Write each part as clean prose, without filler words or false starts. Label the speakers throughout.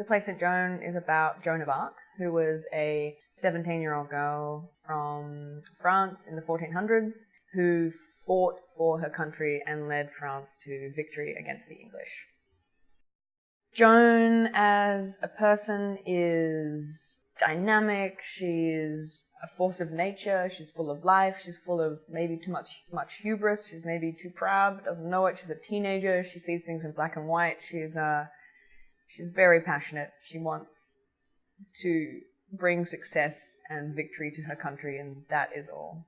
Speaker 1: The play St. Joan is about Joan of Arc, who was a 17-year-old girl from France in the 1400s who fought for her country and led France to victory against the English. Joan as a person is dynamic, she's a force of nature, she's full of life, she's full of maybe too much hubris, she's maybe too proud, but doesn't know it, she's a teenager, she sees things in black and white, she's very passionate, she wants to bring success and victory to her country, and that is all.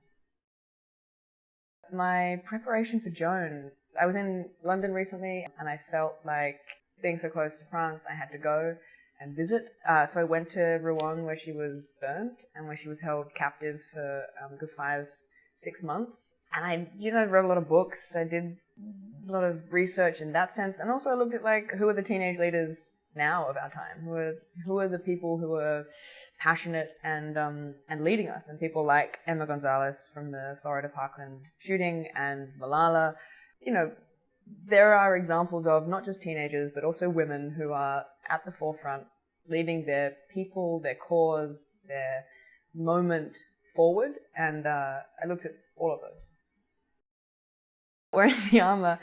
Speaker 1: My preparation for Joan, I was in London recently and I felt like being so close to France, I had to go and visit. So I went to Rouen where she was burnt and where she was held captive for a good 5-6 months. And I wrote a lot of books. I did a lot of research in that sense. And also I looked at who are the teenage leaders now of our time? Who are the people who are passionate and leading us? And people like Emma Gonzalez from the Florida Parkland shooting and Malala. There are examples of not just teenagers, but also women who are at the forefront, leading their people, their cause, their moment forward. And I looked at all of those. Wearing the armor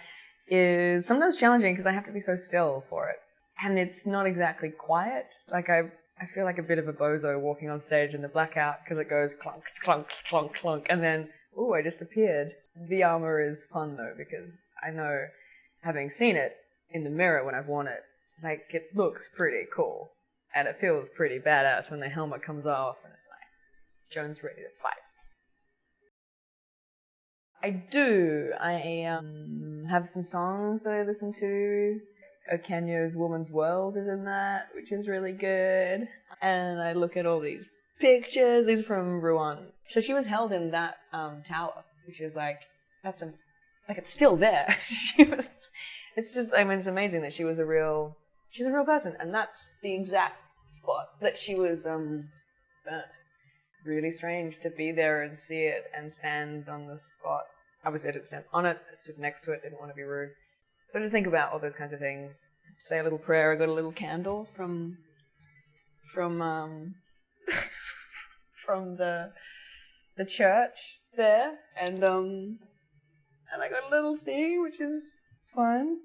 Speaker 1: is sometimes challenging because I have to be so still for it. And it's not exactly quiet. I feel like a bit of a bozo walking on stage in the blackout because it goes clunk, clunk, clunk, clunk, and then, ooh, I just appeared. The armor is fun though, because I know, having seen it in the mirror when I've worn it, it looks pretty cool. And it feels pretty badass when the helmet comes off and it's like, Joan's ready to fight. I do. I have some songs that I listen to. Okenyo's Woman's World is in that, which is really good. And I look at all these pictures. These are from Rouen. So she was held in that tower, which is it's still there. It's amazing that she's a real person. And that's the exact spot that she was burnt. Really strange to be there and see it and stand on the spot. Obviously I didn't stand on it, I stood next to it, didn't want to be rude. So just think about all those kinds of things. Say a little prayer. I got a little candle from the church there, and I got a little thing which is fun.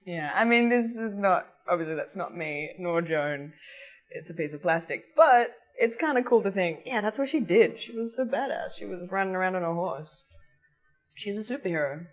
Speaker 1: Yeah, this is not, obviously that's not me nor Joan. It's a piece of plastic, but it's kind of cool to think, yeah, that's what she did. She was so badass. She was running around on a horse. She's a superhero.